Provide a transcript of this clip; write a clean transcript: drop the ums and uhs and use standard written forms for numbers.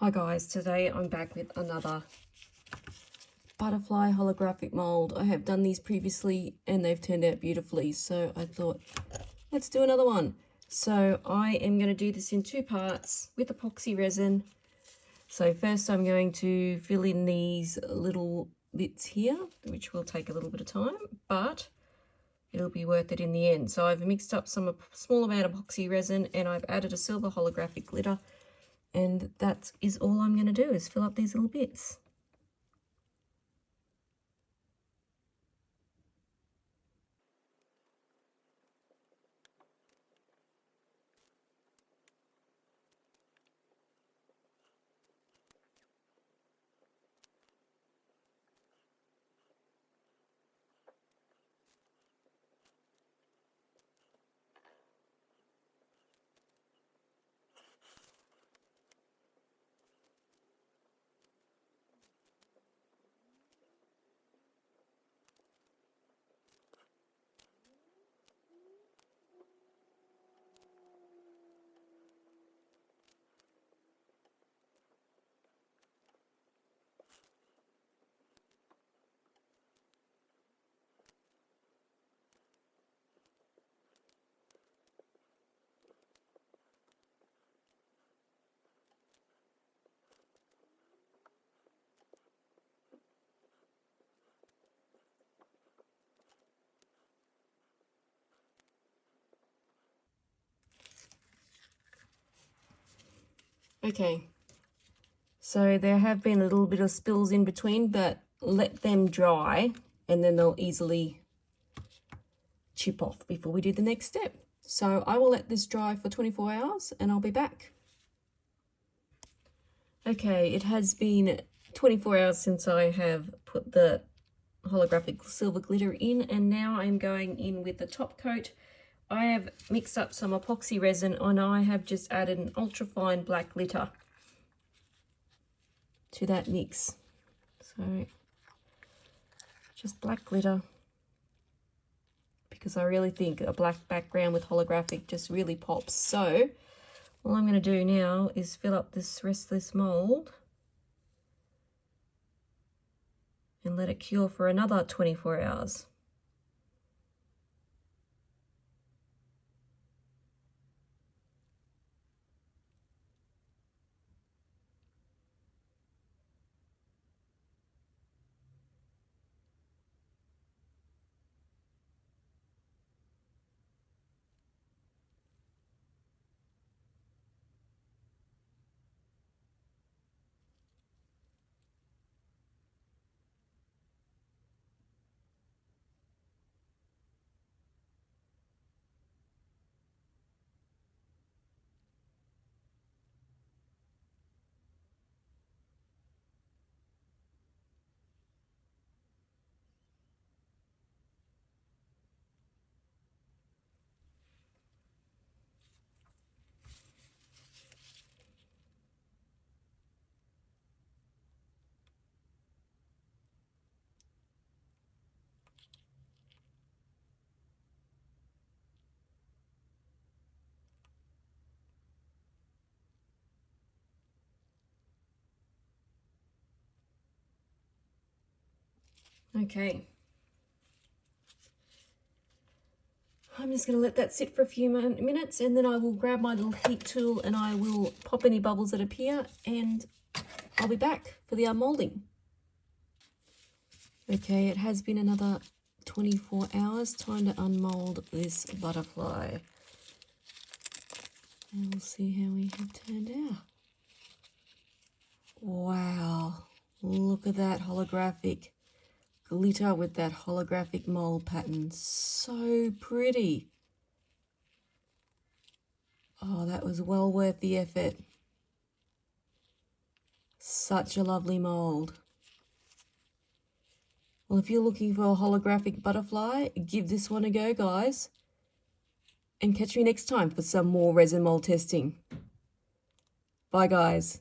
Hi guys, today I'm back with another butterfly holographic mold. I have done these previously and they've turned out beautifully, so I thought let's do another one. So I am going to do this in two parts with epoxy resin. So first I'm going to fill in these little bits here, which will take a little bit of time, but it'll be worth it in the end. So I've mixed up some small amount of epoxy resin and I've added a silver holographic glitter. And that is all I'm going to do, is fill up these little bits. Okay, so there have been a little bit of spills in between, but let them dry and then they'll easily chip off before we do the next step. So I will let this dry for 24 hours and I'll be back. Okay, it has been 24 hours since I have put the holographic silver glitter in, and now I'm going in with the top coat. I have mixed up some epoxy resin and I have just added an ultra fine black glitter to that mix. So just black glitter, because I really think a black background with holographic just really pops. So all I'm going to do now is fill up this rest of this mold and let it cure for another 24 hours. Okay, I'm just going to let that sit for a few minutes and then I will grab my little heat tool and I will pop any bubbles that appear and I'll be back for the unmolding. Okay, it has been another 24 hours. Time to unmold this butterfly. And we'll see how we have turned out. Wow, look at that holographic glitter with that holographic mold pattern. So pretty. Oh, that was well worth the effort. Such a lovely mold. Well, if you're looking for a holographic butterfly, give this one a go, guys. And catch me next time for some more resin mold testing. Bye, guys.